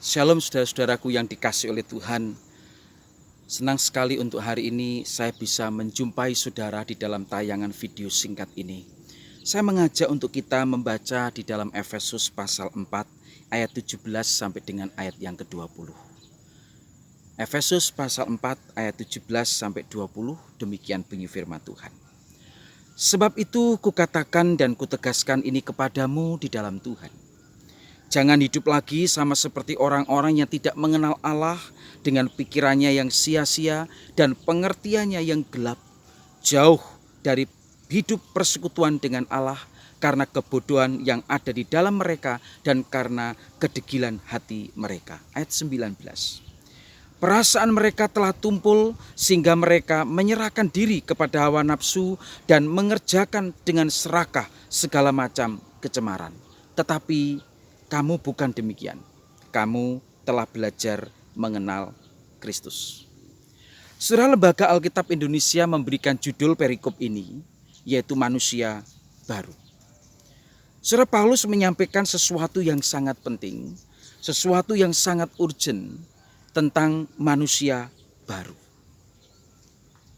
Shalom saudara-saudaraku yang dikasihi oleh Tuhan. Senang sekali untuk hari ini saya bisa menjumpai saudara di dalam tayangan video singkat ini. Saya mengajak untuk kita membaca di dalam Efesus pasal 4 ayat 17 sampai dengan ayat yang ke-20. Efesus pasal 4 ayat 17 sampai 20, demikian bunyi firman Tuhan. Sebab itu kukatakan dan kutegaskan ini kepadamu di dalam Tuhan. Jangan hidup lagi sama seperti orang-orang yang tidak mengenal Allah dengan pikirannya yang sia-sia dan pengertiannya yang gelap. Jauh dari hidup persekutuan dengan Allah karena kebodohan yang ada di dalam mereka dan karena kedegilan hati mereka. Ayat 19. Perasaan mereka telah tumpul sehingga mereka menyerahkan diri kepada hawa nafsu dan mengerjakan dengan serakah segala macam kecemaran. Tetapi kamu bukan demikian. Kamu telah belajar mengenal Kristus. Saudara, Lembaga Alkitab Indonesia memberikan judul perikop ini, yaitu manusia baru. Saudara, Paulus menyampaikan sesuatu yang sangat penting, sesuatu yang sangat urgent tentang manusia baru.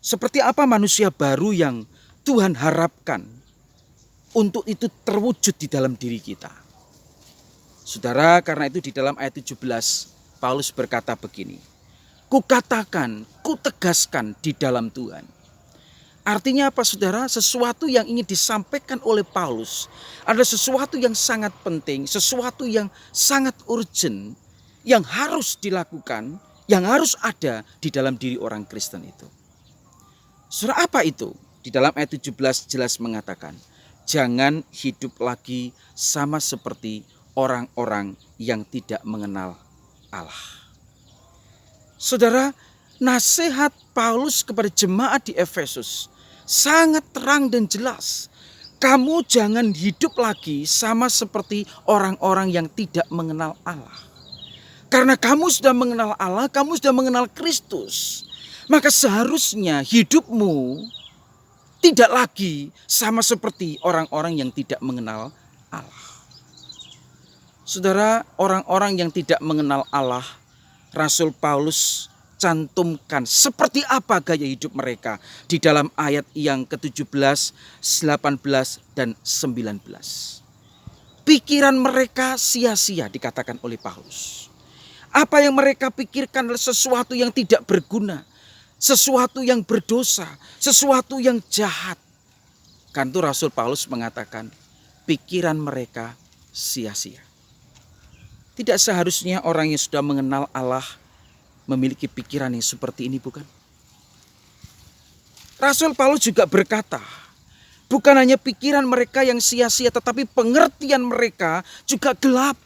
Seperti apa manusia baru yang Tuhan harapkan untuk itu terwujud di dalam diri kita? Saudara, karena itu di dalam ayat 17 Paulus berkata begini, kukatakan, kutegaskan di dalam Tuhan. Artinya apa saudara? Sesuatu yang ingin disampaikan oleh Paulus ada sesuatu yang sangat penting, sesuatu yang sangat urgent, yang harus dilakukan, yang harus ada di dalam diri orang Kristen itu. Saudara, apa itu? Di dalam ayat 17 jelas mengatakan, jangan hidup lagi sama seperti orang-orang yang tidak mengenal Allah. Saudara, nasihat Paulus kepada jemaat di Efesus sangat terang dan jelas. Kamu jangan hidup lagi sama seperti orang-orang yang tidak mengenal Allah. Karena kamu sudah mengenal Allah, kamu sudah mengenal Kristus. Maka seharusnya hidupmu tidak lagi sama seperti orang-orang yang tidak mengenal Allah. Saudara, orang-orang yang tidak mengenal Allah, Rasul Paulus cantumkan seperti apa gaya hidup mereka di dalam ayat yang ke-17, 18, dan 19. Pikiran mereka sia-sia dikatakan oleh Paulus. Apa yang mereka pikirkan adalah sesuatu yang tidak berguna, sesuatu yang berdosa, sesuatu yang jahat. Kan itu Rasul Paulus mengatakan pikiran mereka sia-sia. Tidak seharusnya orang yang sudah mengenal Allah memiliki pikiran yang seperti ini, bukan? Rasul Paulus juga berkata, bukan hanya pikiran mereka yang sia-sia, tetapi pengertian mereka juga gelap.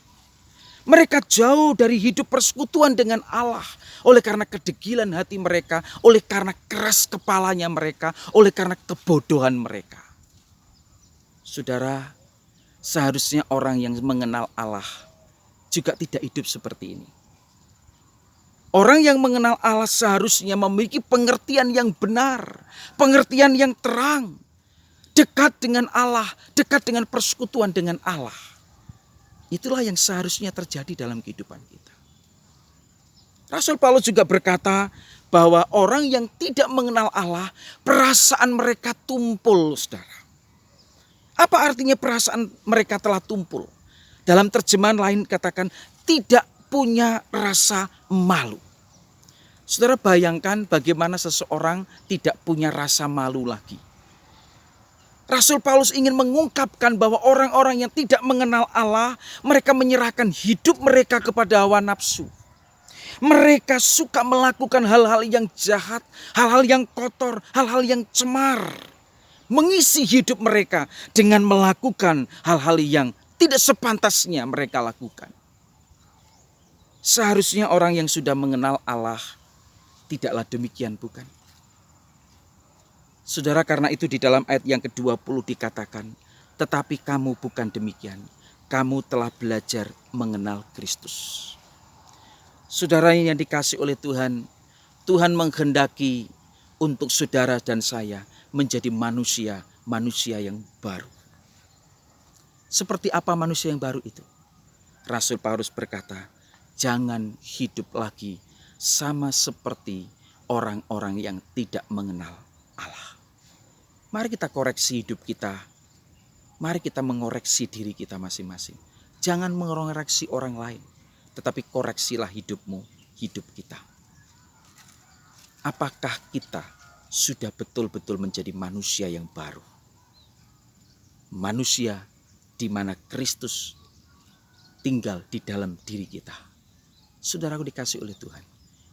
Mereka jauh dari hidup persekutuan dengan Allah oleh karena kedegilan hati mereka, oleh karena keras kepalanya mereka, oleh karena kebodohan mereka. Saudara, seharusnya orang yang mengenal Allah juga tidak hidup seperti ini. Orang yang mengenal Allah seharusnya memiliki pengertian yang benar, pengertian yang terang, dekat dengan Allah, dekat dengan persekutuan dengan Allah. Itulah yang seharusnya terjadi dalam kehidupan kita. Rasul Paulus juga berkata bahwa orang yang tidak mengenal Allah, perasaan mereka tumpul, saudara. Apa artinya perasaan mereka telah tumpul? Dalam terjemahan lain katakan tidak punya rasa malu. Saudara, bayangkan bagaimana seseorang tidak punya rasa malu lagi. Rasul Paulus ingin mengungkapkan bahwa orang-orang yang tidak mengenal Allah, mereka menyerahkan hidup mereka kepada hawa nafsu. Mereka suka melakukan hal-hal yang jahat, hal-hal yang kotor, hal-hal yang cemar. Mengisi hidup mereka dengan melakukan hal-hal yang tidak sepantasnya mereka lakukan. Seharusnya orang yang sudah mengenal Allah tidaklah demikian, bukan? Saudara, karena itu di dalam ayat yang ke-20 dikatakan, tetapi kamu bukan demikian. Kamu telah belajar mengenal Kristus. Saudara yang dikasihi oleh Tuhan, Tuhan menghendaki untuk saudara dan saya menjadi manusia yang baru. Seperti apa manusia yang baru itu? Rasul Paulus berkata, jangan hidup lagi sama seperti orang-orang yang tidak mengenal Allah. Mari kita koreksi hidup kita. Mari kita mengoreksi diri kita masing-masing. Jangan mengoreksi orang lain, tetapi koreksilah hidupmu, hidup kita. Apakah kita sudah betul-betul menjadi manusia yang baru? Manusia di mana Kristus tinggal di dalam diri kita. Saudaraku dikasih oleh Tuhan,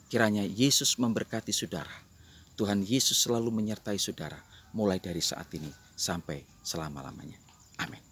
kiranya Yesus memberkati saudara. Tuhan Yesus selalu menyertai saudara, mulai dari saat ini sampai selama-lamanya. Amin.